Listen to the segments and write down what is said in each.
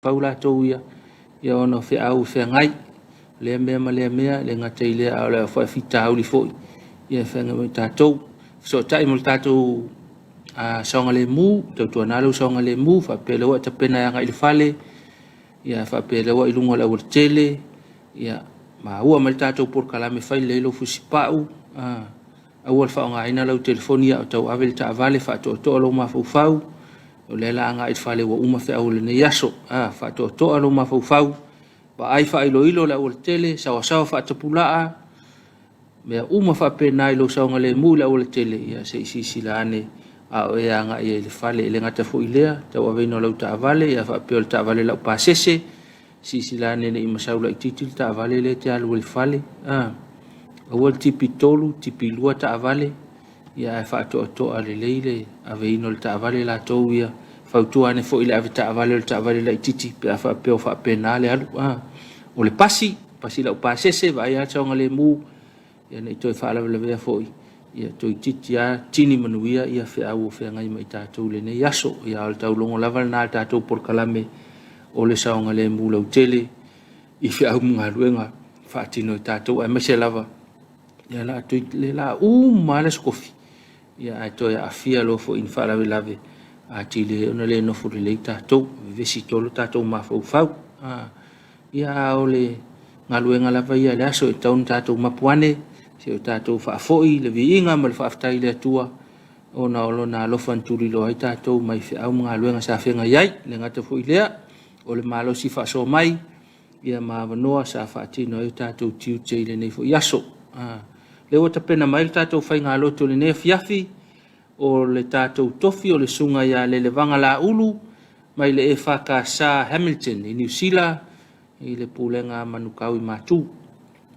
paula touia ia ono fe au fe ngai le mea le ngatai le au le fa fita au li foi ia fe ngai tatou so tai mo tatou a songa le mu to na lo songa le mu fa pele wa te pena nga il fale ia fa pele wa ilungo la tele ia ma ua mal tatou por kala me fai le lo fusipau awal fa nga ina lo telefonia to avel ta vale fa to lo ma fau o le la nga il fale wa uma fe au le yaso fa to lo ma fau ba ai fa ilo la ul tele sawa fa to pula me uma fa pena lo songa le mu la ul tele ia se silane o ia nga ia le fale le ngata fo ilea te wa vino lo ta vale ia fa pe ta vale la pasese silane ne imasaula ititil ta vale le te alu le fale o tipi tolu tipi lua ta vale ia fa to ale leile ave ino ta vale la to ia fa tu ane fo ile ave ta vale la ititi pe fa penale alu o le pasi la pasese va ia chonga le mu ia ne to fa la le fo ia to titia tini manuia ia fe au fe ngai mai tatou le ne yaso ia al tau longo lava na tatou por kalame o le saonga le mu lo tele i fe au mga luenga fa tino tatou ai mese lava ia la to le la males kofi ia ai to ia afia lo fo in fa la lave a tile ona le no fo le tatou vesi tolo tatou ma fo ia ole ngaluenga lava ia le aso taun tatou mapuane se tatou fa foi le viinga mal fa aftai le tua ona olona lo fanturi lo ai tatou mai fe au mga luenga sa fenga yai le ngata foi lea o le malo si fa so mai ia ma vanoa sa fa tino ai tatou tiu tele nei fo yaso le wata pena mai tatou fai ngalo to le ne Afiafi o le tatou tofi o le sunga ia le levanga la ulu mai le EFKS Hamilton i New Zealand i le pulenga manukau i matu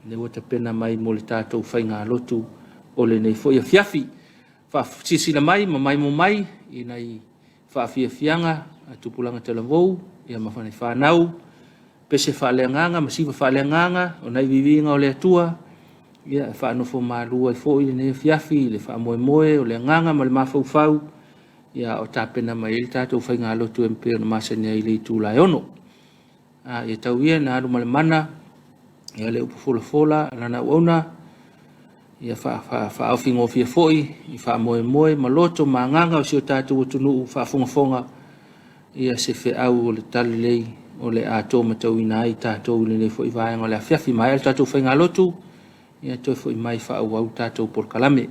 le wata pena mai mo le tatou fai ngalo tu o le nei fo Afiafi fa sisila mai mo mai i nei fa fianga atupulanga telavou ia mafani fa nau pese fa le nganga masifa fa le nganga o nei vivinga o le atua ia fa no fo malu ai fo ile ne Afiafi le fa moe o le nganga mal mafau ia o tapena mai il tatou fai ngalo tu empe no masene ile tu la ono ia tauia na ru mal mana ia le upufola lana ona ia fa au fingo fia foi i fa moe maloto manganga o si o tatou tunu fa fonga ia se fe au le talilei o le ato matauina ai tatou le foi vai ngole Afiafi mai tatou fai ngalo tu ia toi foi mai fa au tatou por kalame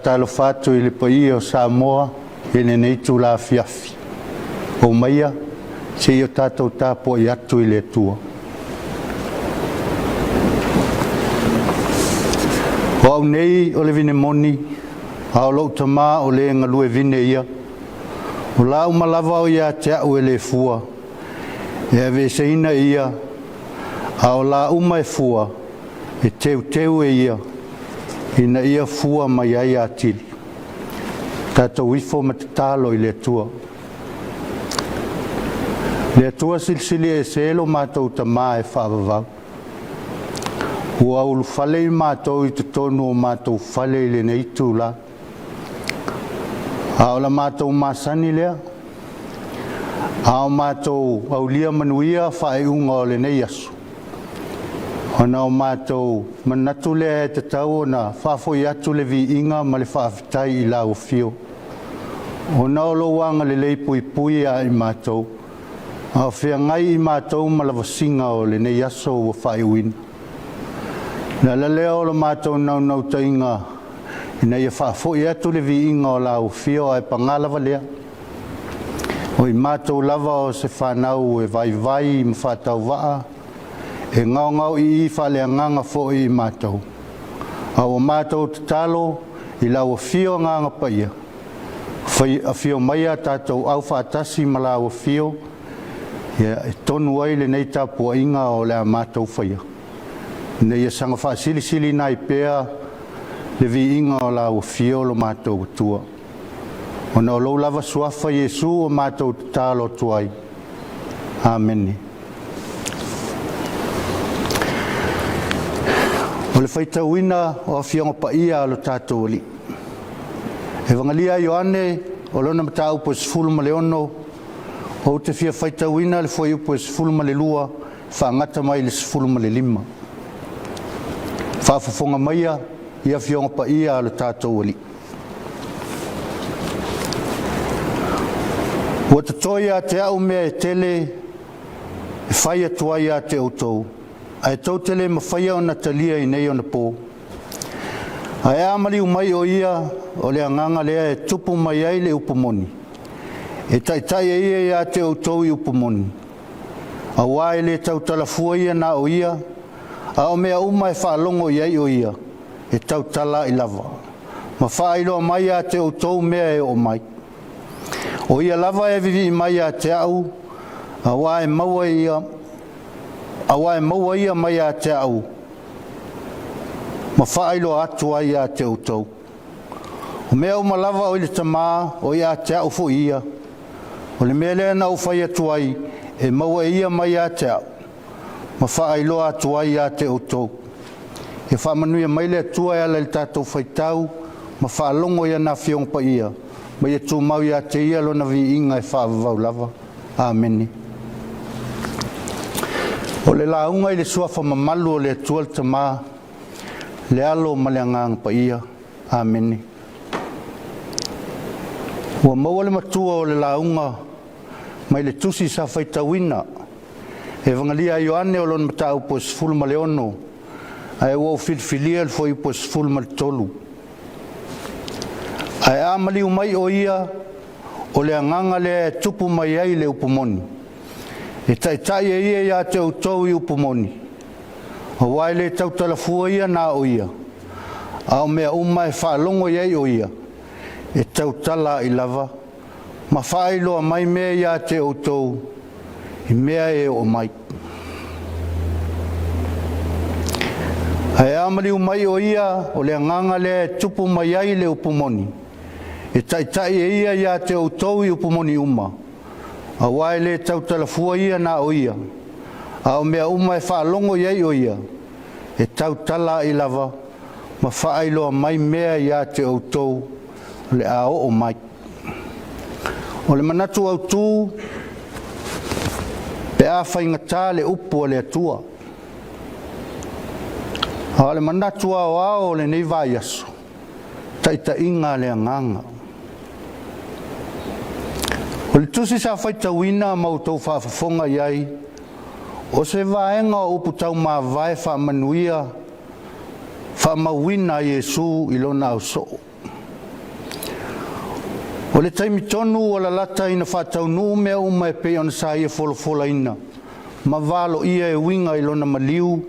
whaatalo whātu I le pai o Samoa e nei tu la Afiafi. O maia, se I o tātou tāpua I atu I le atua. O au nei o le vine moni, a o lau tamā o le ngalue vine ia. O la umalawa o ia te au e le fua, e ave seina ia, a o la uma e fua, e teu e ia, ina ia fua mai ai atili. Tātou ifo matatalo I le atua. Le atua silsili e selo mātou tamā e whaavavau. Ua ulu fale I mātou I te tonu o mātou fale I le nei tūla. A o la mātou māsani lea. A o mātou aulia manuia whae unga o le nei asu. Ona o mātou manatu lea e te tau o na whafoi atu le vi inga ma le whaafitai I la o fio. Ona o lo wanga le lei pui pui a I mātou. A o whia ngai I mātou ma la vasinga o le nei aso o whae wina. Na la lea o la mātou nau tainga, ina ia whaafoi atu le vi inga o la o fio ai pangalawa lea. O I mātou lava o se whanau e vai I mwhatau waa, e ngau I whalea nganga foi I mātou. A o mātou te talo I la o fio nganga paia. A fio maia tātou au whaatasi ma la o fio, e tonu ai le nei Tapuaiga o le a mātou whaia. Nei sanga whaasili nai pēa le vi inga o la o fio lo mātou tua. O na o lau lava suafa Iesu o mātou tālo tuai. Ameni. O le whaitauina o a fionga paia lo tātou li. E vangalia Ioane o lona mata upo sifulu ma le ono, o te fia whaitauina le foi upo sifulu ma le lua, whaangata mai le sifulu ma le lima. Whaafafonga maia, ia fionga pa ia alo tātou ali. Ua tatoia te au mea e tele, e whaia tuaia te autou. Ai tau tele ma whaia o na talia I nei o na pō. Ai amali umai o ia, o le anganga lea e tupu mai ai le upamoni. E taitai e ia te autou I upamoni. A wae le tau talafua ia na o ia, a o mea uma e whaalongo iai o ia, e tau tala I lava. Ma whaailoa mai a te autou mea e o mai. O ia lava e vivi mai a te au, a wae maua ia mai a te au. Ma whaailoa atu ai a te autou. O mea uma lava o ile tamā, o ia te au fo ia. O le mea lea na u whai atu ai, e maua ia mai a te au. Ma whaailoa atu ai a te autou. E whaamanuia mai le atua e ala le tātou whaitau, ma whaalongo ia na whiong pa ia. Ma ia tū mau ia te ia lo na vi inga e whaavavau lava. Ameni. O le launga I le suafa mamalu o le atua le tamā, le alo ma le angang pa ia. Ameni. Ua maua le matua o le launga, mai le tusi sa whaitauina, e vangalia Ioane o lon matau po sifulu ma le ono, ai ua filfilia le foi po sifulu ma le tolu. Ai amali umai o ia, o le anganga le tupu mai ai le upumoni. E taitai e ia te autou I upumoni. O wai le tau talafua ia na o ia. A o mea uma e whaalongo iai o ia. E tau tala I lava. Ma whaailoa mai mea ia te autou. I mea e o mai. Ai amali umai o ia, o le anganga le tupu mai ai le upumoni. E taitai e ia te autou I upumoni uma. A wae le tau talafua ia na o ia. A o mea uma e whaalongo iai o ia. E tau tala I lava. Ma whaailoa mai mea ia te autou. Le a o mai. O le manatu au tū, pe a whaingatā le upu le atua. A le manatu au ao le nei vai aso. Taita inga le anganga. O le tusi sa whaitauina mautou whaafafonga iai, o se vaenga o upu tau maa vai whaamanuia, whaamauina Iesu I lona au soo. O le taimi tonu o la lata ina whātaunu mea uma e pe ona sa ia wholofola ina. Ma valo ia e winga i lona maliu,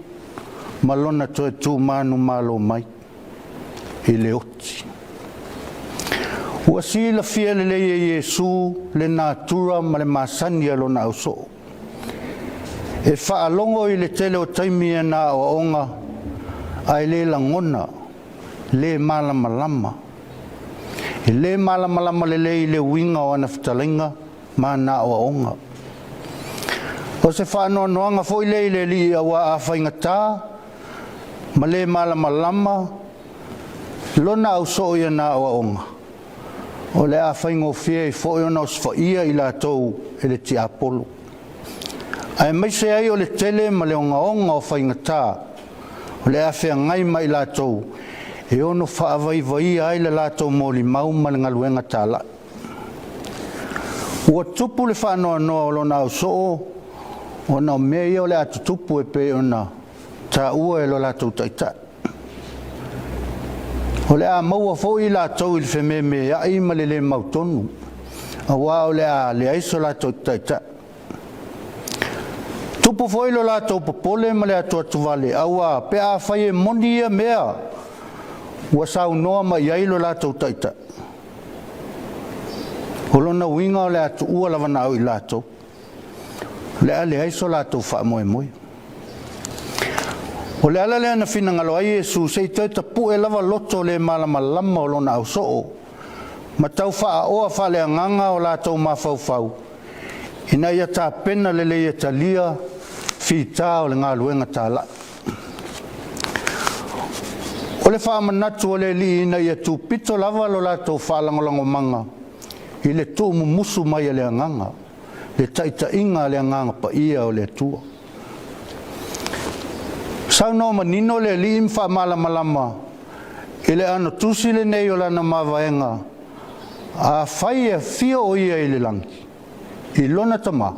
ma lona toe tū manu malo mai. I le oti. Ua si la fia le leia Iesu le nātura ma le masani a lona au so. E whaalongo i le tele o taimi e nā o onga, ai le langona, le malama lama. E le malama lama le lei le winga o ana fitalinga, ma nā o onga. O se whaanoa noanga fo i lei le li a wa a whainga tā, ma le malama lama, lona au so ia nā o onga. O le a whaingo fia i fo i ona o sfa ia i la tau e le ti apolo. Ai mai se ai o le tele ma le onga o whainga tā, o le a whea ngai mai la tau, e ono whaavai vai ai le la tau mōli mau ma le ngaluenga tā la. Ua tupu le whaanoa noa o lona au so o na mea ia o le atu tupu e pe ona tā ua e lo la tau taita. O le a maua fo i la tau i le whememe a i ma le mautonu. A wā o le a le aiso la tau taita. Tupu fo i lo la tau popole ma le atu atu vale. A wā pe a whai e moni ia mea. Ua sau noa ma i ailo la tau taita. O lona winga o le atu ua lawana au i la tau. Le a le aiso la tau wha moe moe. O le ala lea na fina ngalo ai Iesu se i tau tapu e lava loto le malama lama o lona au soo. Ma tau wha oa wha lea nganga o la tau mawhau. Ina ia tā pena le leia ta lia fi tā o le ngā luenga tā la. O le wha manatu o le li ina ia tū pito lava lo la tau wha langolango manga. I le tū musu mai a lea nganga. Le taita inga lea nganga pa ia o le tua. Sau no manino le li imfa malama lama. Ile ano tusi le nei o lana mawaenga. A whai e fia o ia i le langi. I lona tama.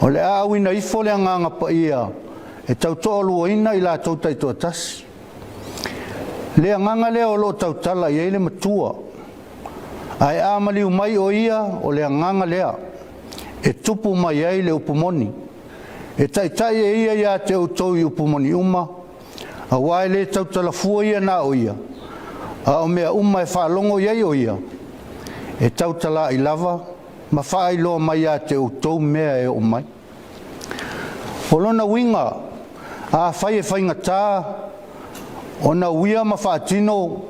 O le a awina ifo le anganga pa ia. E tau toa ina i la tau taito atasi. Le anganga lea o lo tau tala i eile matua. Ai amali umai o ia o le anganga lea. E tupu mai ai le upumoni. E tai e ia ia te utou i upumoni uma. A wai le tau talafua ia na o ia. A o mea uma e whaalongo iai o ia. E tau tala i lava. Ma wha loa mai a te utou mea e o mai. O lona winga. A whai e whainga tā. O na uia ma whaatino.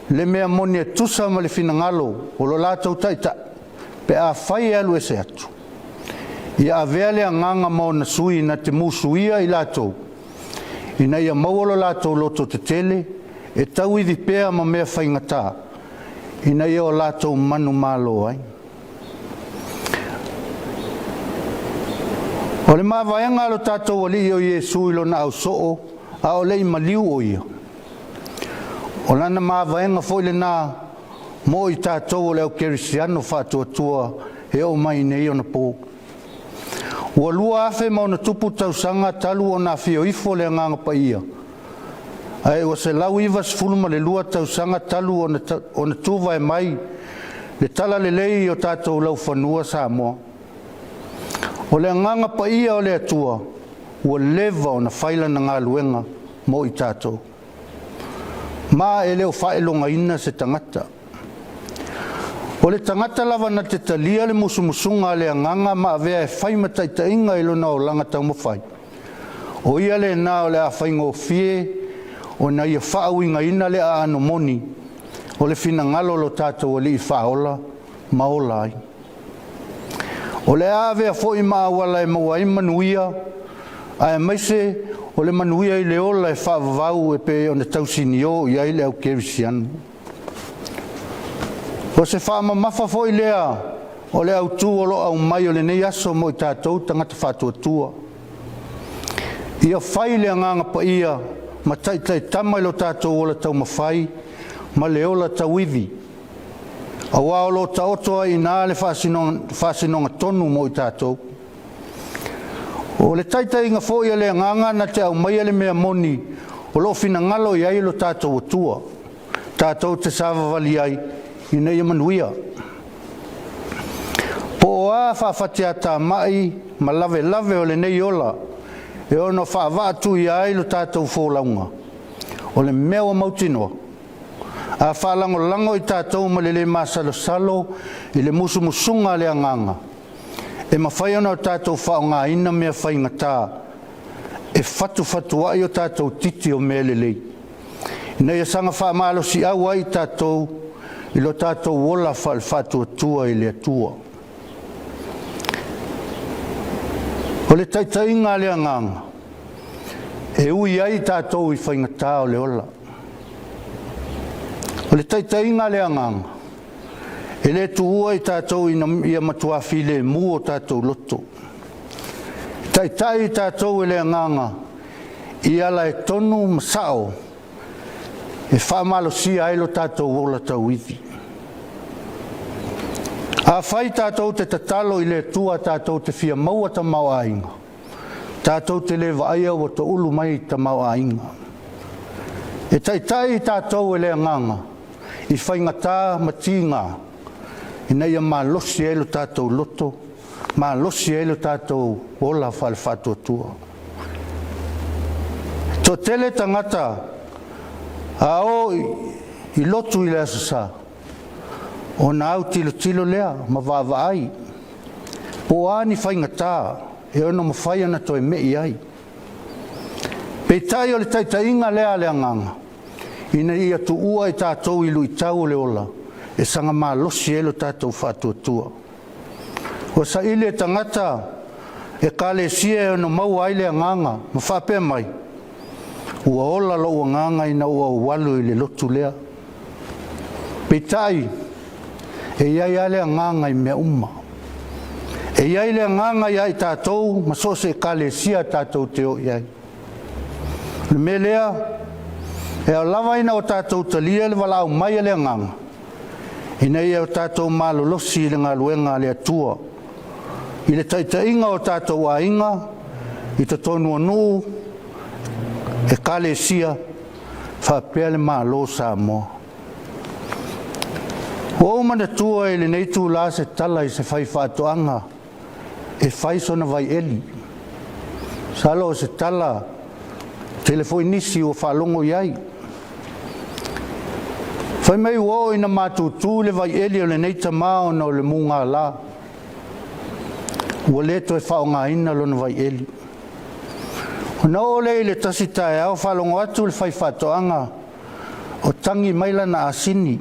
Le mea moni e tusa ma le finangalo. O lo la tau taita. Pe a whai e alu e se atu. Ia avea lea nganga mau na sui na te musuia i latou. Ina ia mauolo latou loto te tele, e tau i pea ma mea whaingatā. Ina ia o latou manu malo ai. O le mawaianga alo tātou ali o Iesu ilo na au soo, a o lei maliu o ia. O lana mawaianga fo ile nā, mo i tātou o leo kerisiano whātua e o mai nei o na pō. Ua lua afe mauna tupu tausanga talu o na fio ifo le nganga pa ia. Ai o se lau iwa sifuluma le lua tausanga talu o na tuva e mai. Le tala le lei o tātou lau whanua Samoa. O le nganga pa ia o le atua. Ua leva o na whaila na ngā luenga mo i tātou. Mā e leo whaelonga ina se tangata. O le tangata lava na te talia le musumusunga le anganga ma avea e whaima taita inga ilo na o langa tau mawhai. O ia le na o le a whaingo fie, o na ia whaawinga ina le a ano moni, o le fina ngalo lo tātou o li i whaola, maola ai. O le a avea fo i maa wala e maua i manuia, a e maise o le manuia i le ola e whaavavau e pe o ne tausini o i aile au kerisianu. O se whaama mafa foi lea, o le au tū o lo au mai o le nei aso mo i tātou tangata whātua tua. Ia whai lea nganga pa ia, ma taitai tama ilo tātou o le tau mawhai, ma le ola tau iwi. A wā o lo ta otoa i nā le whāsinonga tonu mo i tātou. O le taitai inga foi lea nganga na te au mai le mea moni, o lo fina ngalo i ai lo tātou o tua. Tātou te sāwa wali ai, ina ia manuia. Po oa whawhatea tā mai ma lave o le nei ola e ono whaavatu i ai lo tātou fōlaunga. O le mea mautinoa. A whalango i tātou ma le masalo i le musunga le anganga. E mawhai ana o tātou whaonga ina mea whaingatā. E fatu ai o tātou titi o mea lelei. Ina ia sanga whaamalo si au ai tātou i lo tātou wola whatu atua i le atua. O le taitainga le anganga. E ui ai tātou i whaingatā o le ola. O le taitainga le anganga. E le tuua i tātou ia matuafi le mu o tātou loto. Taitai tātou e le anganga. I ala e tonu masao. E whaamalo si ailo tātou wola tau iwi. A whai tātou te tatalo i le tua tātou te fia maua ta mau ainga. Tātou te lewa aia o ta ulu mai ta mau ainga. E taitai tātou e le anganga. I whaingatā matinga. I nei a malosi e lo tātou loto. Malosi e lo tātou wola whalwhatu atua. Tō tele tangata. A o i lotu i le asasa. O na au tilo lea, ma wawa ai. Po ani whaingatā, e ono ma whai ana toi mei ai. Peitai o le taitainga lea le anganga. Ina ia tu ua i tātou i lui tau le ola. E sanga mā losi e lo tātou whātua tua. O sa ile tangata, e kale sia e ono mau ai le anganga, ma whapea mai. Ua ola lo ua nganga ina ua walu i le lotu lea. Peitai, e iai ale nganga i mea umma. E iai le nganga iai tātou, ma so se kale sia tātou te o iai. Le me lea, e au lava ina o tātou talia le walau mai le nganga. Ina ia o tātou malolosi le ngā luenga le atua. I le taitainga o tātou a inga, i te tonu anu, e kale sia, whapea le malo Samoa. O mana tua e le neitu la se tala i se whai whātoanga, e whai sona vai eli. Salo se tala, telefoi nisi o whalongo iai. Whai mai uo ina mātūtū le vai eli o le neita mao na o le munga la. Ua leto e whaonga ina lona vai eli. Na o le tasi tae au whalongo atu le whai whātoanga, o tangi maila na asini,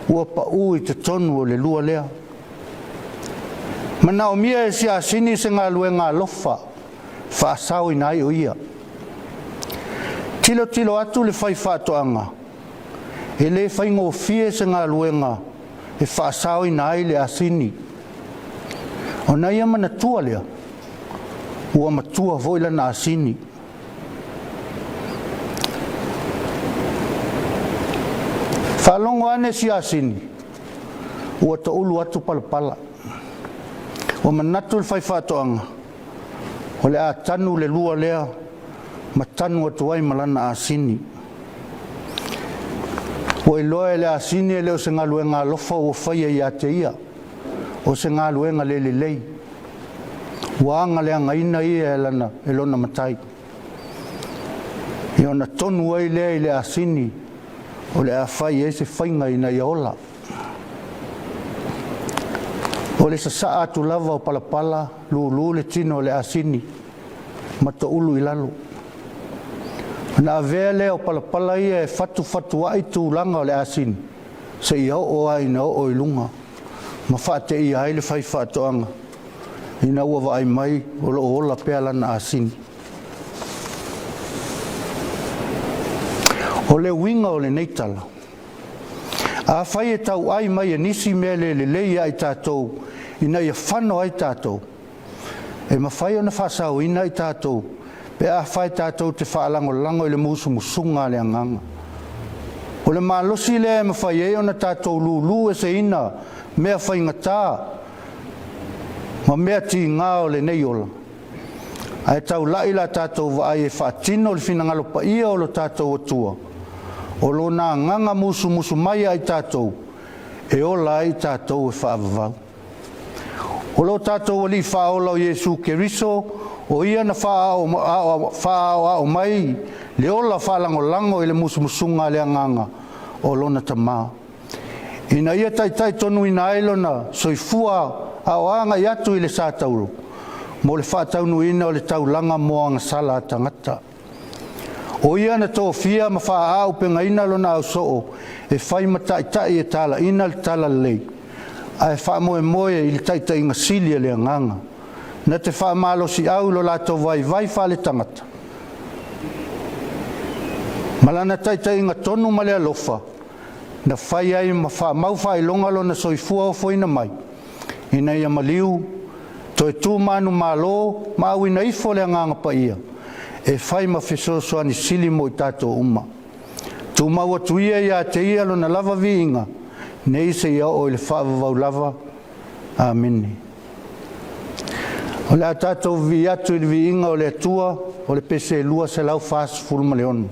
ua pa ui te tonu o le lua lea. Mana o mia e si asini se ngā lue ngā lofa, whaasau i nai o ia. Tilo atu le whai whātoanga, e le whai ngō fie se ngā luenga, e whaasau i nai le asini. O na ia mana tua lea, ua matua voila na asini. Whalongo ane si asini, ua ta ulu atu palapala. O manatu le whai whātoanga, o le a tanu le lua lea, ma tanu atu ai malana asini. O i loa le asini e leo se ngā luenga lofa o whaia i ate ia, o se ngā luenga le lei. Waanga le anga ina ia e lona matai. I ona tonu ai lea i le asini, o le a whai e se whainga ina i ola. O le sa atu lava o palapala, lulu le tino le asini, mata ulu i lalo. Na avea lea o palapala ia e fatu ai tūlanga o le asini, se i o ai na o i lunga. Ma whaate i ai le whai whātoanga. Ina ua vai mai o lo ola pea lana asini. O le winga o le neitala. A whai e tau ai mai e nisi mea le lei ai tātou, ina ia whano ai tātou. E ma whai ona whasau ina ai tātou, pe a whai tātou te whaalango i le musunga le anganga. O le malosi le e ma whai e ona tātou lulu e se ina, mea whai ngatā, ma mea ti ngā o le nei ola. Ai tau lai la tātou wa ai e whaatino le whinangalo pa ia o lo tātou atua. O lo nā nganga musu mai ai tātou, e ola i tātou e whaavavau. O lo tātou ali whaola o Iesu Keriso, o ia na whaao o mai, le ola whalango i le musumusunga le anganga o lona tamā. Ina ia tai tonu ina ailona soifua ao anga i atu i le sātauru, mo le whaataunu ina o le taulanga moanga sala tangata. O ia na tō fia ma wha au penga ina lona au soo, e whai matai e tala ina le tala lei. Ai wha moe i le taita inga silia le anganga. Na te wha malo si au lo lato vai wha le tangata. Malana taita inga tonu ma le alofa, na whai ai ma wha mau wha ilonga lo na soifua o foina mai. Ina ia maliu, to e tū manu malo, ma au ina ifo le anganga pa ia. E whai ma whesoso ani sili mo i tātou uma. Tu maua tuia ia te ia lo na lava viinga, nei se ia o le whaavavau lava. Amen. O le tātou vi atu i le viinga o le atua, o le pese lua se lau whaas fulma le onu.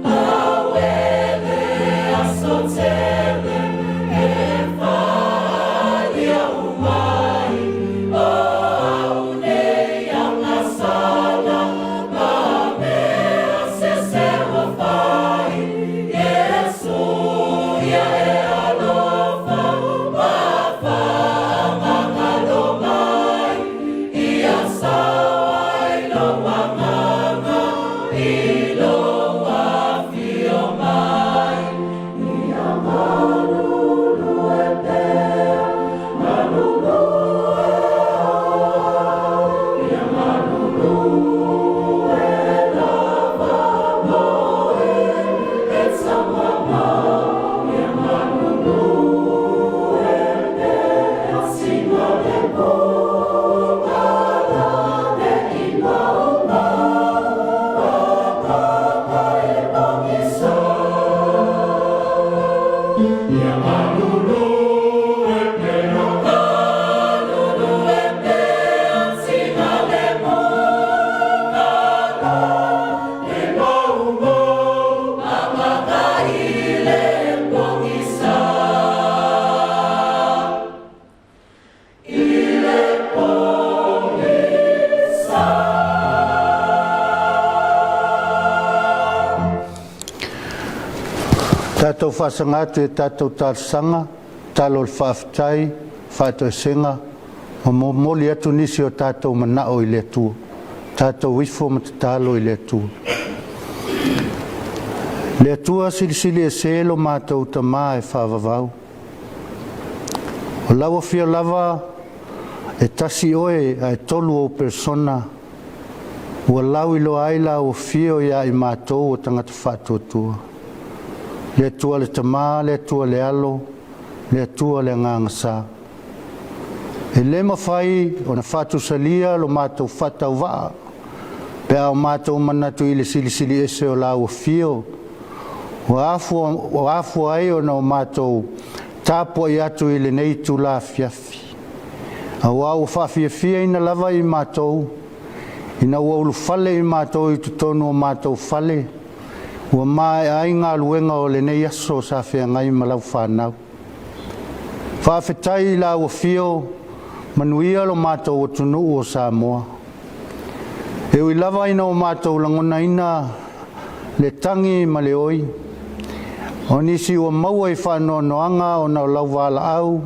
Awele asotele, Tātou whasangatu e tātou tārsanga, talo le whaafitai, whātou e senga, o moli atu nisi o tātou manao I le atua, tātou wifo ma te tālo I le atua. Le atua silisili e selo mātou ta mā e whaavavau. O lawa fia lava e tasi oe a e tolu o persona, ua lau ilo aila o fio ia I mātou o tangata whātuatua. Le atua le tamā, le atua le alo, le atua le ngangasa. E le mawhai o na whātu salia lo mātou whatau waa. Pe au mātou manatu I le silisili ese o lau o fio. O afu ai o na o mātou Tapuaiga atu I le nei tu la Afiafi. Au au whaafiafia ina lava I mātou. Ina ua fale I mātou I tutonu o mātou fale. Ua mai ai ngā luenga o le nei aso sa whea ngai malau whanau. Whaafetai la ua fio manuia lo mātou o tunu o Samoa. E ui lava ina o mātou langona ina le tangi ma le oi. O nisi ua maua I whanoanoanga o nao lau wala au.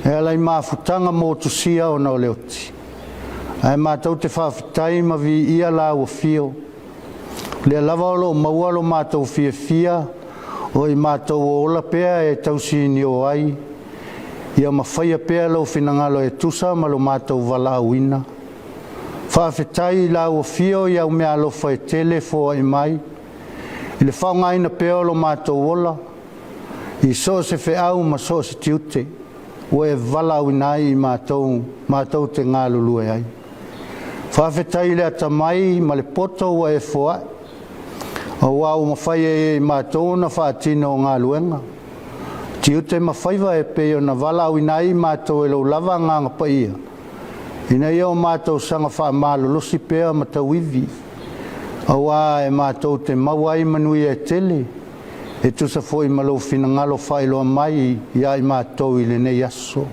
E alai maafutanga mo tusia o nao leoti. Ai mātou te whaafetai ma vi ia la ua fio. Le lava lo maua lo mātou fia o I mātou o ola pea e tausi ni o ai. Ia mawhaia pea lo whinangalo e tusa ma lo mātou wala awina. Whaafetai la o fio ia o mea lo whai tele fo ai mai. I le whaungaina pea lo mātou ola. I so se whe au ma so se tiute. O e wala awina I mātou te ngā lulue ai. Whaafetai le atamai ma le poto o e foa. O wau mawhai e mātou na whaatino o ngā luenga. Tiute mawhaiwa e peo na wala winai mātou e lau lava nganga paia. Ina ia o mātou sanga wha mālolosi pea matawivi. O wā e mātou te mawai manui e tele. E tusa foi malau fina ngalo whailoa mai ia I mātou I le nei aso.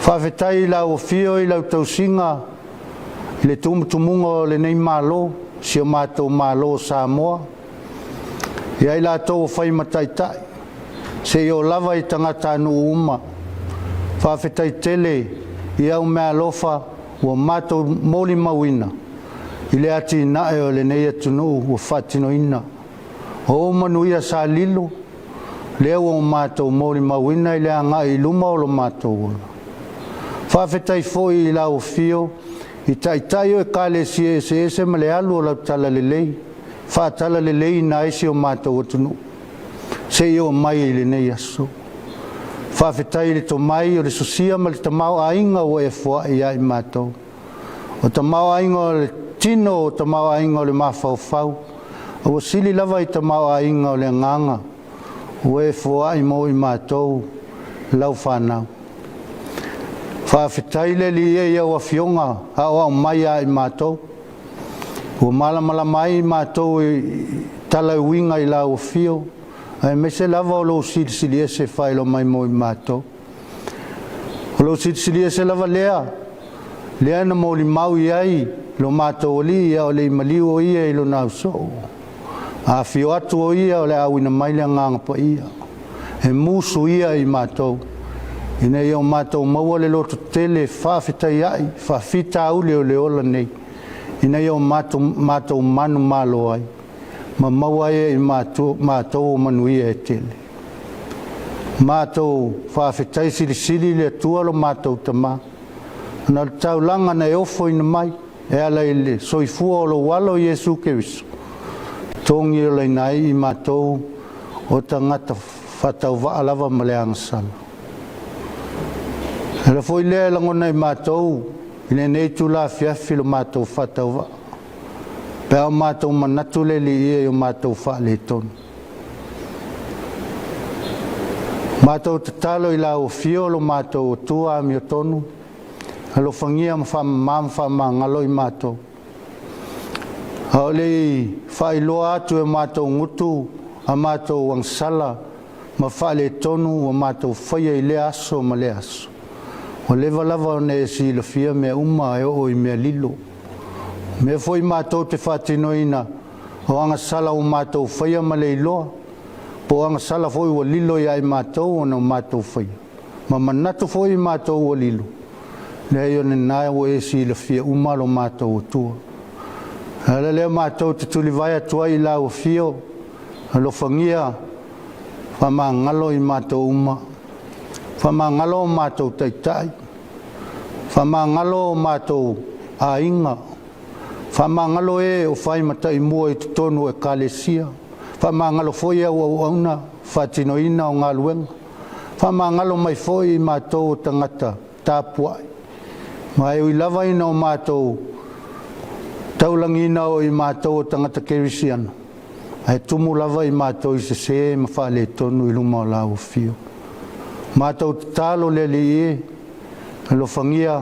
Whawhetai lau o fio I lau tausinga. I le tumutumunga o le nei mālo. Si o mātou mālo Samoa. Ia I lātou o whai mataitai. Se I o lava I tangata anu uma. Whawhetai tele I au mea lofa o mātou moli mawina. I le ati nae o le nei atunu o whatino ina. O manuia sa lilo. Leo o mātou moli mawina I le anga I luma o lo mātou. Whawhetai foi I lau fio. I taitai o e kāle si ese ma le alu o lau tala lelei. Wha tala lelei na esi o mātou atunu. Se I o mai I le nei aso. Whawhetai le to mai o le sosia ma le tamau ainga o e fua I ai mātou. O tamau ainga o le tino o tamau ainga o le mawhauwhau. O sili lava I tamau ainga o le nganga. O e fua I mo I mātou lau whanau. Whaafetai le li e iau a fionga a o mai a I mātou. O malamala mai mātou I tala winga I la o fio. Ai mese lava o lo sili ese whaelo mai mo I mātou. O lo sili ese lava lea. Lea na mo li mau I ai. Lo mātou o li ia o le maliu o ia I lo nau so. A fio atu o ia o le awina mai le nganga pa ia. E musu ia I mātou. Ina ia o mātou maua le loto tele whawhetai ai, whawhita au leo leola nei. Ina ia o mātou manu malo ai. Ma maua e I mātou o manuia e tele. Mātou whawhetai sili le atua lo mātou tamā. Na tau langa na e ofo ina mai, e ala I le soifua o lo walo Iesu Keriso. Tongi o le nai I mātou o tangata whatau waalava ma le angasala. Ala foi lea langona I mātou, I le nei tu la Afiafi lo mātou whatau wa. Pea o mātou manatu le li ia I o mātou wha le tonu. Mātou te talo I lau fio lo mātou tua mi o tonu. Alo whangia ma ngalo I mātou. Haolei whailoa atu e mātou ngutu a mātou wangsala ma whaile tonu o mātou whaia I le aso ma le aso. O lewa lava o ne si la fia mea uma e o I mea lilo. Mea foi mātou te whatinoina o anga sala o mātou whaia ma le iloa. Po anga sala foi o lilo I ai mātou o na mātou whaia. Ma manatu foi mātou o lilo. Le o ne nai o e si la fia uma lo mātou o tua. Hala leo mātou te tuli vai atua I lau fio. Alo whangia whamangalo I mātou uma. Whamangalo mātou taitai. Whamangalo mātou a inga. Whamangalo e o whai matai mua I tutonu e kalesia. Whamangalo foi au au auna. Whatinoina o ngā luenga. Whamangalo mai foi I mātou o tangata Tapuaiga. Mai ui lava ina o mātou taulangina o I mātou o tangata kerisiana. Ai tumu lava I mātou I se ma whale tonu I luma o lau fio. Mātou te talo le li e, alo whangia,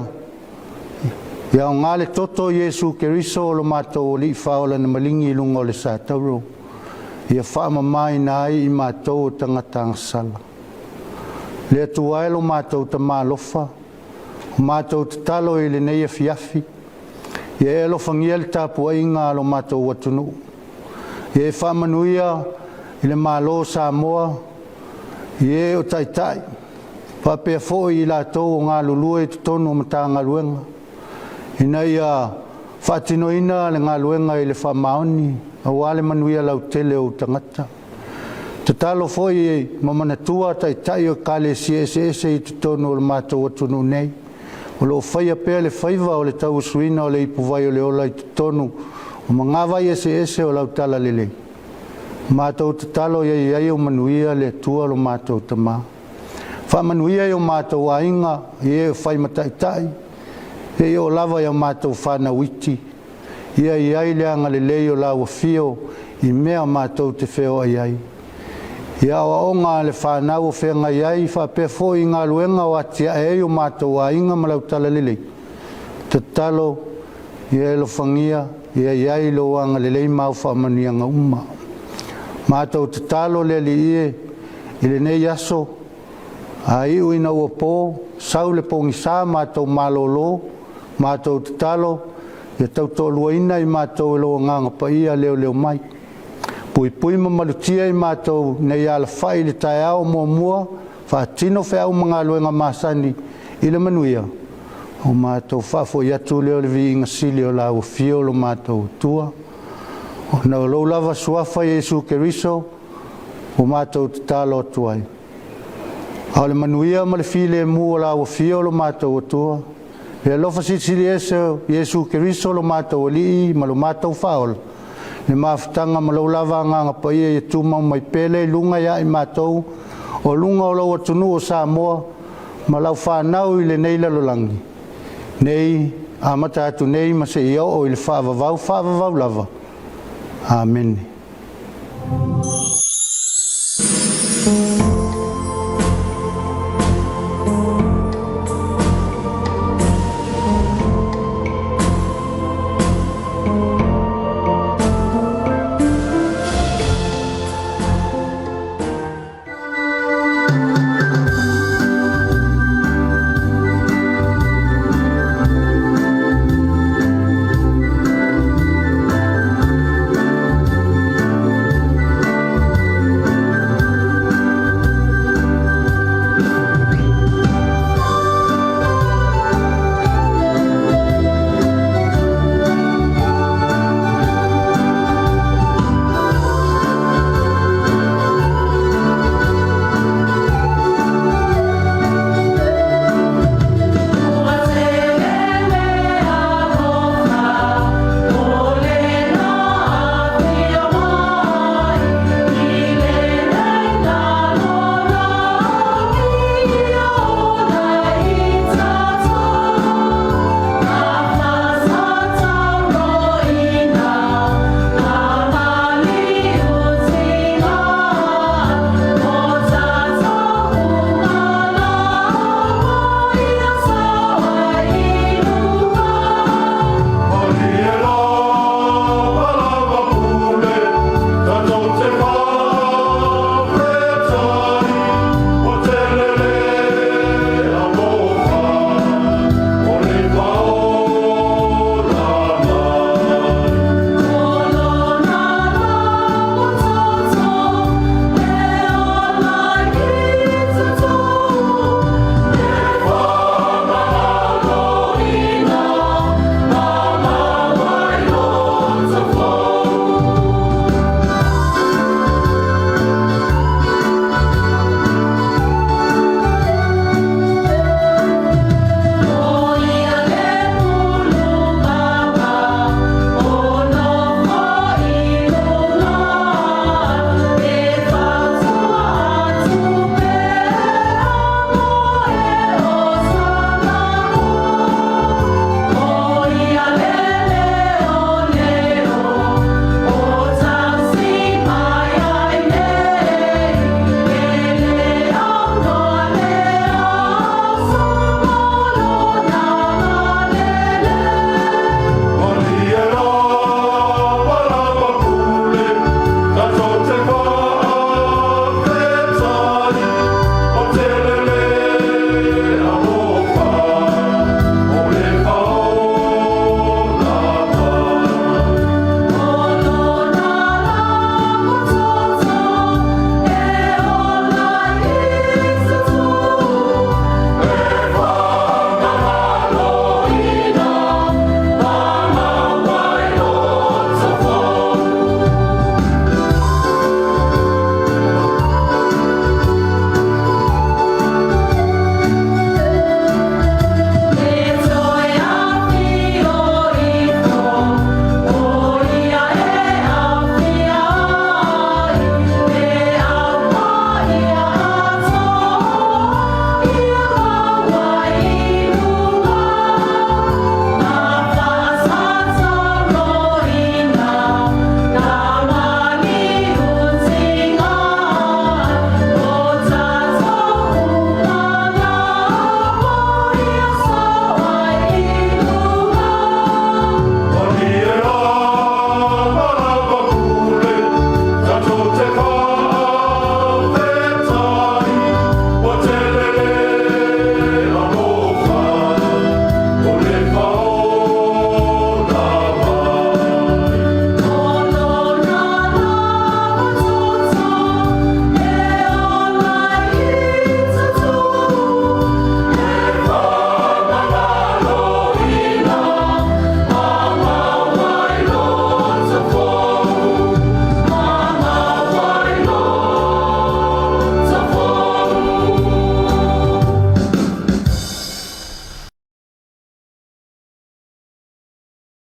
ia o ngāle toto Yesu Keriso o lo mātou o li whaola na malingi I lunga o le sātauro. Ia whaama mai nai I mātou o tangata angasala. Le atu aelo mātou ta mālofa, mātou te talo I le nei Afiafi. Ia e alo whangia le Tapuaiga alo mātou watunu. Ia e whamanuia I le mālo Samoa. Ia e o taitai. Whapea foi I lātou o ngā lulua I tutonu o matanga luenga. Ina ia whatinoina le ngā luenga I le whamaoni. A wale manuia lau tele o tangata. Te talo foi mamanatua taitai o kale siese I tutonu o le mātou watunu nei. O lo whaia pēr le whaiva o le tau suina o le ipuvai o le ola I tutonu o mangawai ese o lau tala lele. Mātou te talo iai o manuia le tua lo mātou tama. Wha manuia o mātou a inga I e whai mataitai. E o lava o mātou whana witi. Ia iai le anga le lei o lau fio I mea mātou te wheo iai. Ia o onga le whanau o whenga iai, whapea fo I ngā luenga o atia e o mātou a inga malau tala lelei. Te talo, ia e lo whangia, ia iai lo anga lelei mau whamania ngā uma. Mātou te talo le li ie, I le nei aso, a iu ina ua pō, sau le pongi sā mātou malolo, mātou te talo, ia tau tolua ina I mātou e lo nganga pa ia leo mai. Pui mamalutia I mātou nei ala whai le tai au mua, whaatino whea mga luenga māsani I le manuia. O mātou whafo I atu leo le vi inga sili o lau fio lo mātou tua. O na lo lava suafa Yesu Keriso, o mātou te talo tuai. A le manuia ma le file mu o lau fio lo mātou tua. E alofa sisili Yesu Keriso lo mātou li ma lo mātou whaola. Le mafutanga ma lau lava nganga pa ia I tuma mai pele lunga ia I mātou o lunga o lau atunu o Samoa ma lau whanau I le nei lalolangi. Nei, amata atu nei ma se ia o I le whaavavau lava. Amen.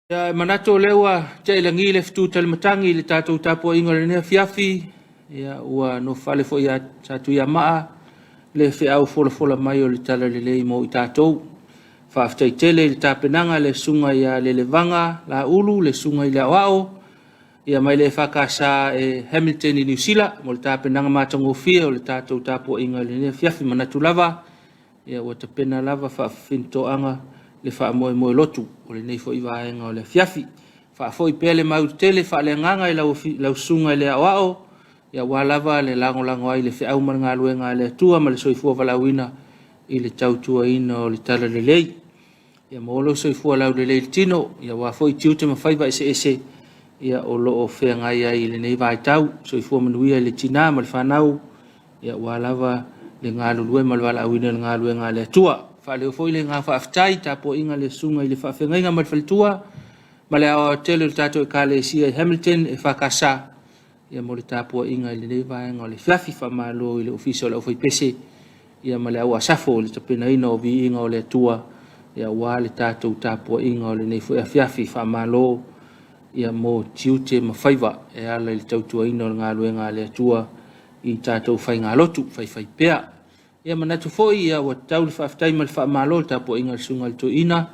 Ya manato lewa te langi le fitu talmatangi le tatou Tapuaiga le Afiafi ya ua no fale fo ya tatu ya maa le fe au fola mai o le tala le mo i tatou faafetai tele le tapenanga le sunga ya le levanga la ulu le sunga i le awao ia mai le whakasa Hamilton i New Zealand mo le tapenanga matangofia o le tatou Tapuaiga le Afiafi manatu lava ia ua tapena lava faafintoanga le whaamoe lotu o le nei fo i vaenga o le Afiafi faafoi pele mau tele faaleanganga i lau sunga i le awao ia walava le lango ai le whiau maranga luenga le atua ma le soifua valauina i le tautuaina o le tala le lei ia maolo soifua lau le lei tino ia wafoi tiute mawhaiva ese ia o loo whengai ai le nei vai tau soifua manuia le tina ma le whanau ia walava le ngā lulue ma le valauina le ngā luenga le atua whaleo foi le ngā whaaftai Tapuaiga le sunga i le whaafengainga ma le whalitua ma le awa tele le tato e kale sia i Hamilton e whakasa ia mo le Tapuaiga i le nei vaenga o le Afiafi whamalo i le ofisa o le ofai pese ia ma le au asafo le tapena ina o viinga o le atua ia wā le tatou Tapuaiga o le nei foi Afiafi whamalo ia mo tiute mawhaiva e ala i le tautuaina o le ngā luenga le atua i tatou whai ngā lotu whai pea ia manatu foi ia wa tau le whaaftai ma le whaamalo le Tapuaiga le sunga le tuina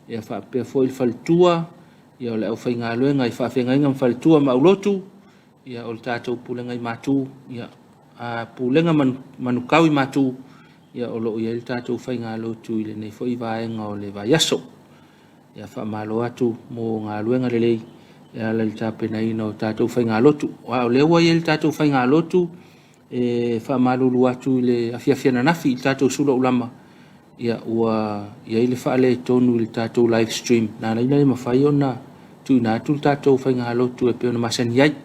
ia whaapea foi le whalitua ia o le au whai ngā luenga i whaafengainga ma whalitua ma ulotu ia o le tatou pulenga i matu ia pulenga manukau i matu ia o loo ia le tatou whai ngā lotu i le nei foi vaenga o le vaiaso ia whaamalo atu mo ngā luenga le lei ia le tapenaina o tatou whai ngā lotu o lewa ia le tatou whai ngā lotu e whaamalulu atu i le Afiafi na nafi i tatou Suluaulama ia ua ia i le whaale tonu i le tatou live stream na naina le mawhai ona tu ina atu le tatou whai ngā lotu e peona masani ai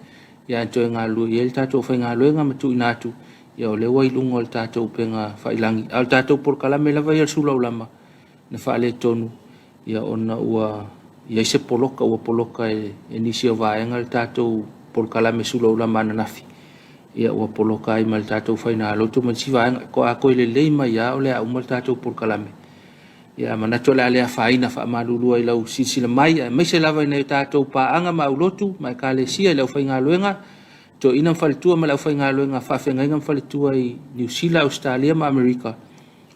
ia antoe ngā lua ia le tatou whai ngā luenga ma tu ina atu ia o lewa i lunga o le tatou penga whailangi a le tatou porkalame lava ia le Suluaulama na whaale tonu ia ona ua ia se poloka ua poloka e nisi o vaenga le tatou porkalame Suluaulama na nafi ia ua poloka ai ma le tatou whaina lotu ma si vaenga ko a koe le leima ia o le au ma le tatou porkalame ia manato le alea whaina whaamalulua i lau sisila mai a meise lava i nei tatou paanga ma au lotu ma e kalesia i lau whainga luenga to ina mwhalitua ma lau whainga luenga whawhengainga mwhalitua i New Zealand, Australia ma Amerika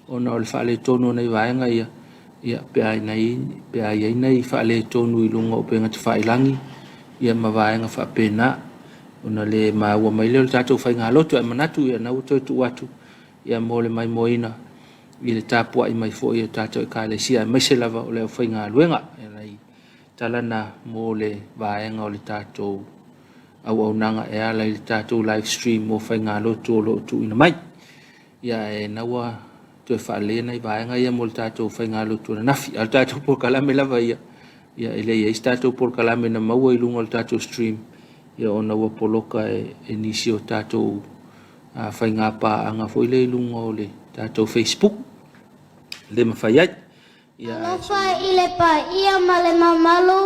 ona o le whaale tonu nei vaenga ia pea i nei whaale tonu i lunga o penga te whailangi ia ma vaenga whapena ona le maua mai leo le tatou whainga lotu e manatu ia nau toi tu watu ia mo le mai moina i le Tapuai mai fo i tatou e kalesia mai se lava o le whainga luenga e nei talana mo le vaenga o le tatou au nanga e ala i le tatou live stream mo whainga lotu o lo tu ina mai ia e naua toi whaale nei vaenga ia mo le tatou whainga lotu na nafi al tatou porkalame lava ia ele ia i tatou porkalame na maua i lunga o le tatou stream ia ona ua poloka e nisi o tatou whainga paanga fo i le lunga o le tatou Facebook le mawhai ai alofa i le pa ia ma le mamalu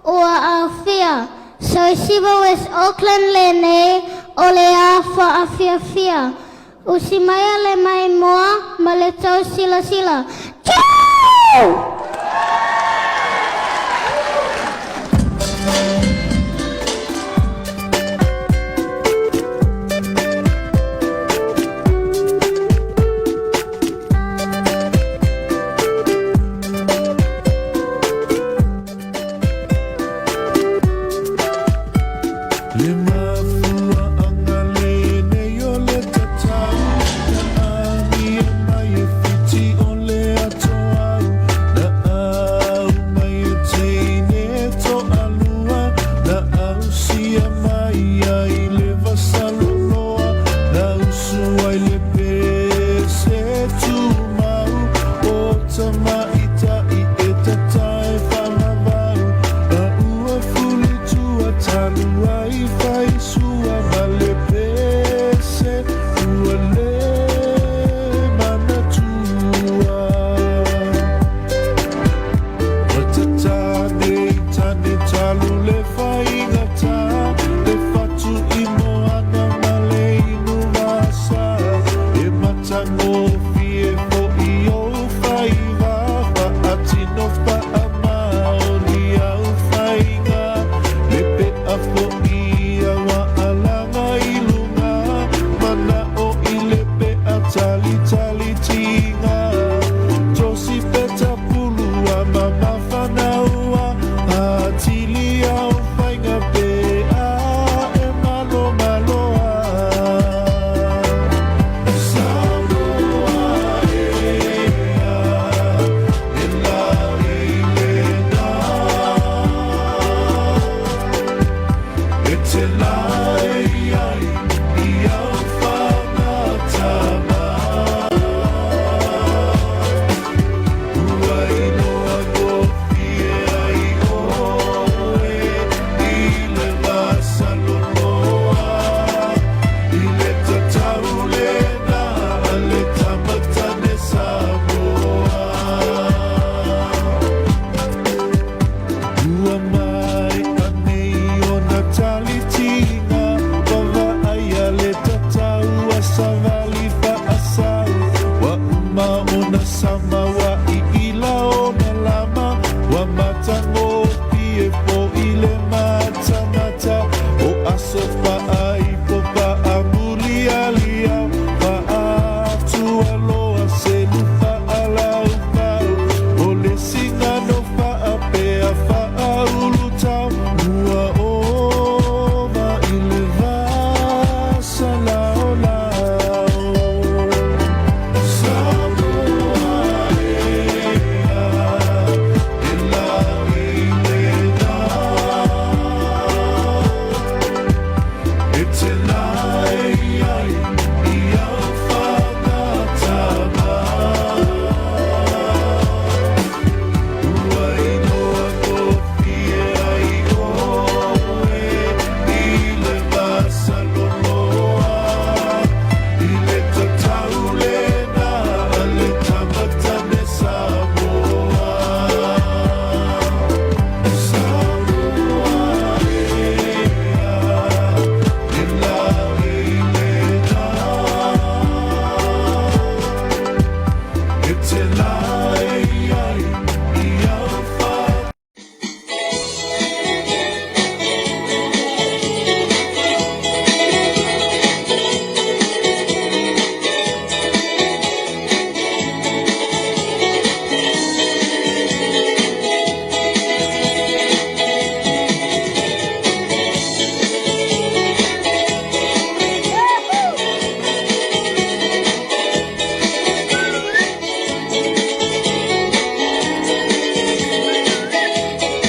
ua awhia so siwa West Auckland le nei o le awha Afiafia usimaya le mai moa ma le tau sila Ciao! talitinga Josi peta pulua mama whanaua Atili au whainga pea e malo maloa Samoa ea e la ilena E te lai ai I au whanatama Ua inoa kofie ai oe I le masalonoa I le tatau lena A le tamatane Samoa Ua mai anei o na talitinga Wawa aia le tatau a savali asau Wa uma o na sama wa I ila o na lama Wa matango pie po I le mata O aso pa ai po pa amuli alia Pa atua loa se lupa alau pau O le singa no pa apea pa aulu tau Ua ova I le vasa lao lao Samoa ea e la ilena E te lai ai I au whanatama Ua inoa kofie ai oe I le masalonoa I le tatau lena A le tamatane Samoa Samoa ea e la ilena E te lai ai I au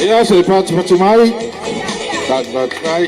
Ia se pati mai. Pati mai.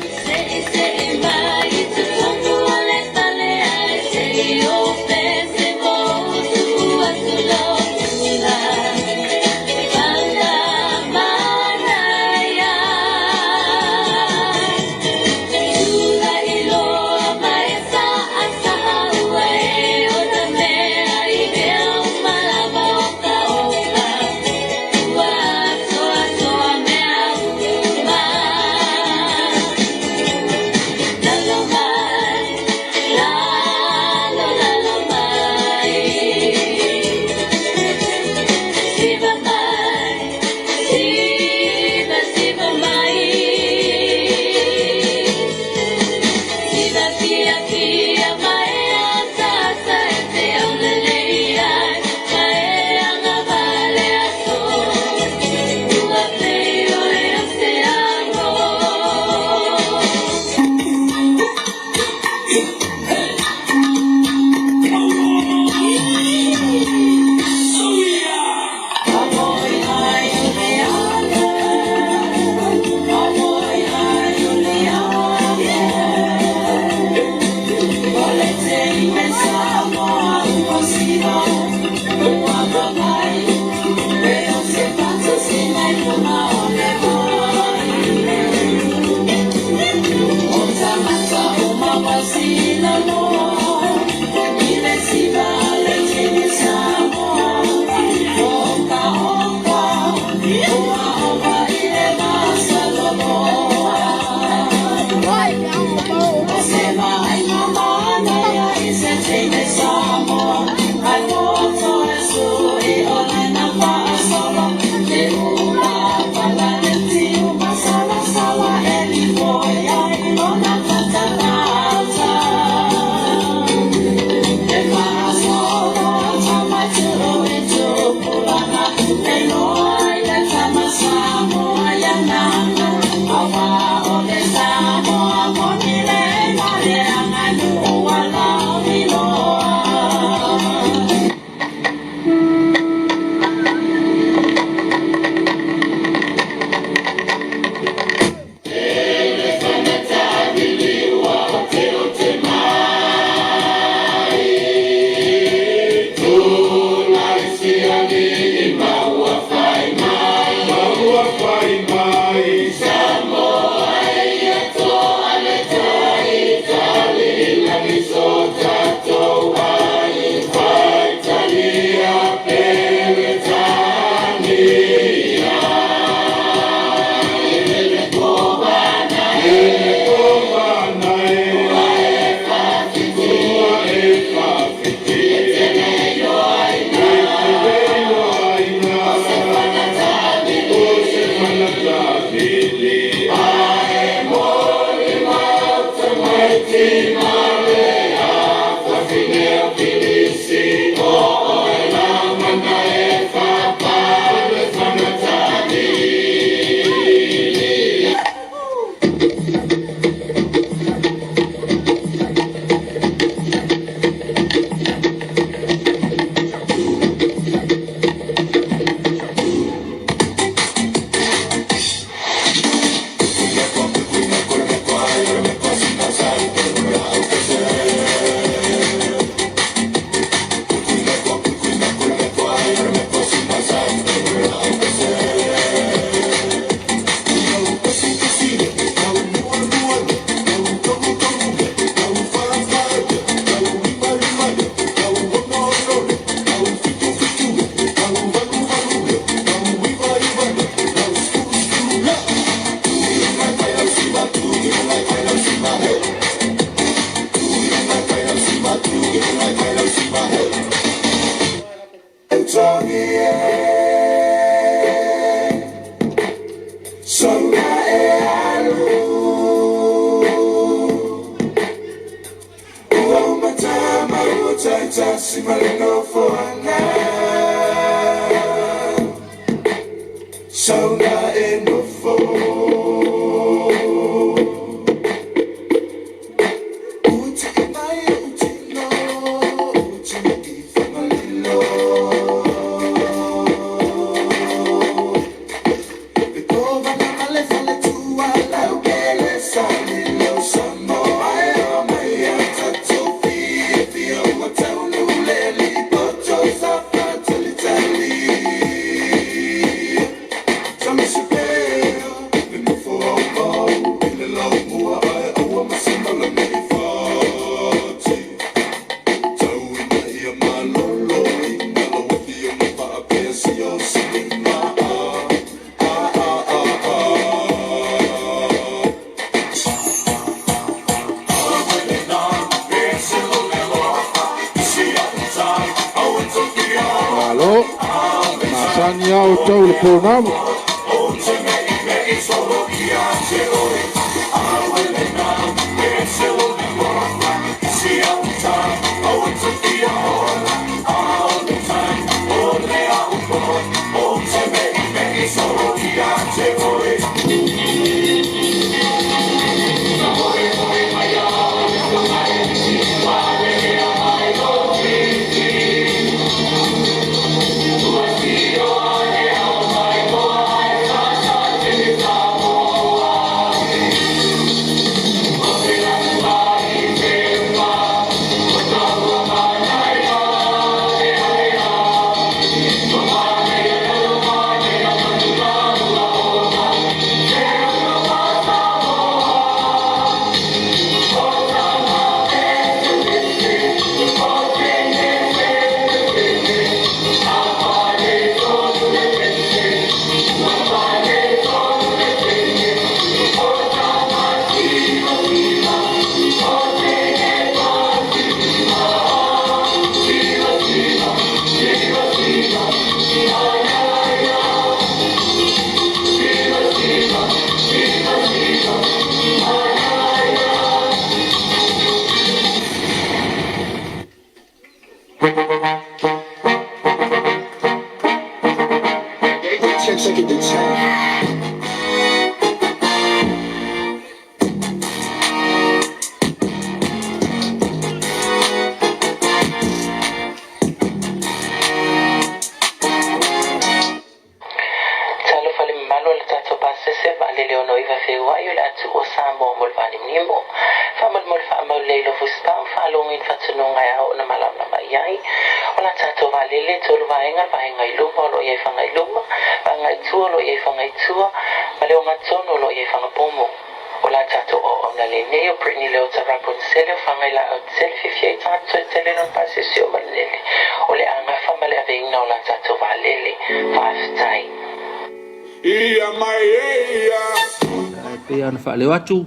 Watu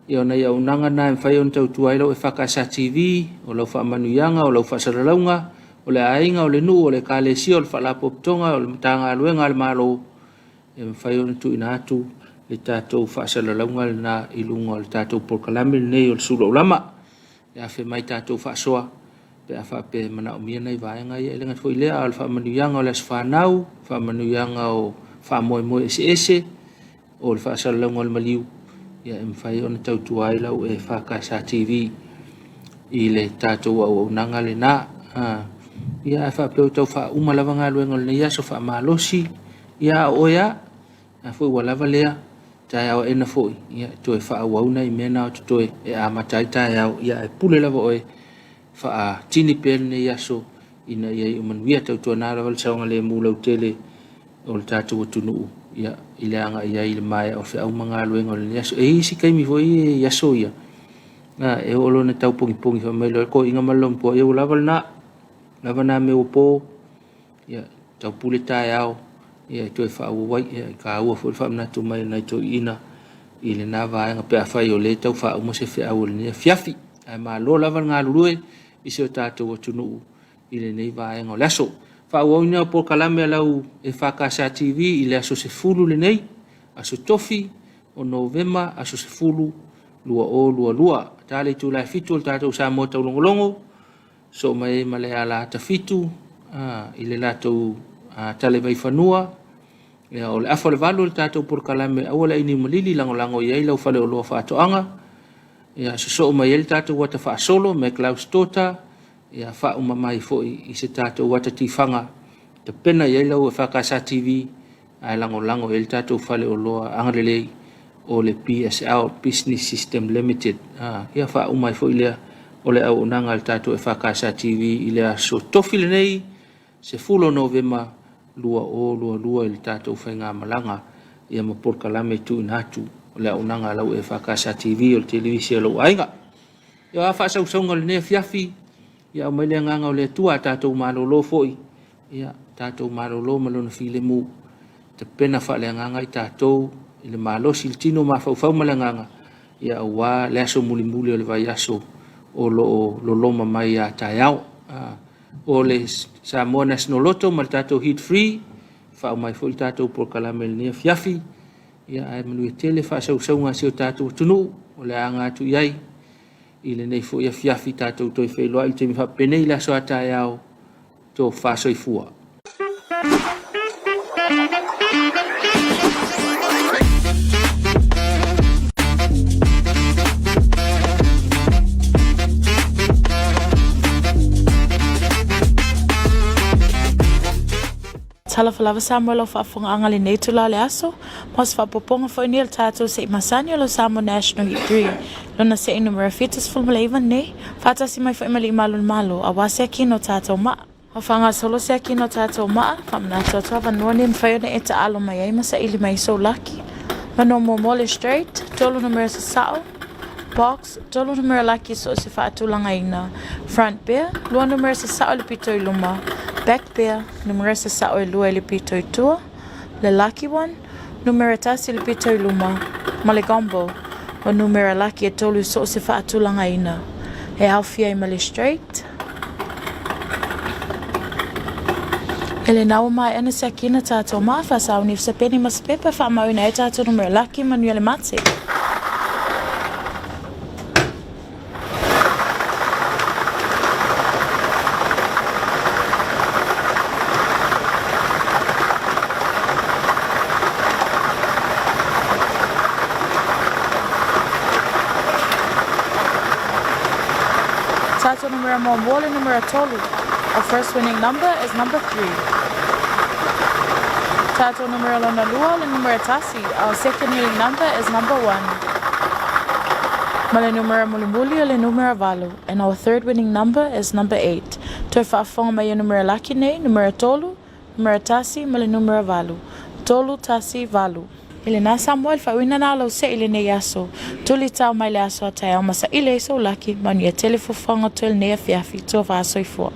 ia na ia unanga na fai on tau tuai lo EFKS TV o lo fa manuyanga o lo fa saralaunga o le ainga o le nu o le kalesi o le fa la poptonga o le tanga luenga le malo e fai on tu inatu le tātou whaasalalaunga le nā ilunga le tātou porkalame le nei o le Suluaulama. E awhi mai tātou whaasoa, pe a whape mana o mia nei vaenga i elenga tfoi lea o le whaamanuianga o le aswhanau, whaamanuianga o whaamoemoe ese, o le whaasalaunga o le maliu. Ia e mwhai ona tautu ai lau e EFKS TV i le tātou au nanga le nā. Ia e whapeo tau wha umalavanga luenga le nei aso wha maalosi. Ia oia, a fwoi walava lea, tai au ena fwoi. Ia toe wha wauna i mena o tutoe e amatai tai au. Ia e pule lava oe wha tini pēr nei aso ina ia i umanuia tautua nā lava le saunga le mūlau tele o le tātou atunuu. Ia i le anga ia i le mai o whi au mga luenga le nei aso. E isi kaimi fwoi e aso ia. E olo na tau pongi wha mailo ko inga malompo. Ia lava le nā. Lava nā me opo. Ia tau pule tai au. Ia i toe whaawawai, ia i ka aua fwoi whaamnatu mai nai toi ina i le nā vaenga pe a whai o le tau whauma se whi au le nia Afiafi. Ai maa lo lava ngā lurue i se o tātou atunuu i le nei vaenga o le aso. Whaawau ina o porkalame alau EFKS TV i le aso se fulu le nei, aso tofi o Novema, aso se fulu lua. Tāle tu lai fitu o tātou Samoa tau longolongo, so mai ma le ala ta fitu i le latou tale mai whanua. Ia o le afa le valo le tātou porkalame awala ini malili langolango iai lau whale o loa whaatoanga. Ia so mai ele tātou wata whaasolo me Klaus Tota. Ia whauma mai fwoi i se tātou wata tifanga. Te pena iai lau EFKS TV ai langolango ele tātou whale o loa angalelei o le PSL Business System Limited. Ia whauma mai fwoi lea o le au unanga le tātou EFKS TV i lea so tofile nei se fulo Novema lua il tātou whainga malanga ia ma porkalame tu inatu o le unanga lau EFKS TV o le televisi o lau ainga. Ia a whaasausonga le nea Afiafi, ia o maile nganga o le tua tātou malolo foi, ia tātou malolo malona file mu, te pena whaale nganga i tātou, i le malosi il tino ma whau male nganga, ia o wā le aso muli o le vai aso o lo loma mai a tai au. O le Samoa National Lotto ma le tātou hit free, whao mai fo i tātou porkalame le nea Afiafi, ia ai manui tele whaasausonga se o tātou tunu, o le anga atu iai, i le nei fo i Afiafi tātou toi whailoa i te mi whapenei la so atai au, tō whaasoifua. Tala falava Samoa lo whaafonga anga le nei tula le aso, mas whaapoponga fo ni le tātou se i masani o lo Samoa National Hit 3. Lona se i numera fitas fulmaleiva nei, whaatasi mai fo i mali i malo, a wase aki no tātou maa. A whanga solo se aki no tātou maa, whamnatu atua vanuani mwhaiona e ta alo mai ai masa ili mai so laki. Mano mole straight, tolo numera sa sao, box, tolo numera laki so se whaatulanga ina. Front bear, lua numera sa sao le pito i luma. Back bear, numera sa sao e lua le pito i tua. Le lucky one, numera tasi le pito i luma. Male gombo, o numera laki e tolu so se whaatulanga ina. E hawhia i male straight. Ele nau mai ana se akina tātou maa whasau ni fsa peni mas pepe whaamauna e tātou numera laki manuia le mate. Tātou numera Moamole numera tolu. Our first winning number is number 3. Tātou numera lona lua le numera tasi. Our second winning number is number 1. Male numera mulimuli le numera valu. And our third winning number is number 8. Toi whaafonga mai numera laki nei, numera tolu, numera tasi, male numera valu. Tolu, tasi, valu. Ele nā Samoa il whawina nā lau se ile nei aso. Tuli tau mai le aso a tai au masa ile so laki manu ia telefo whanga tuel nei Afiafi tō whaasoifua.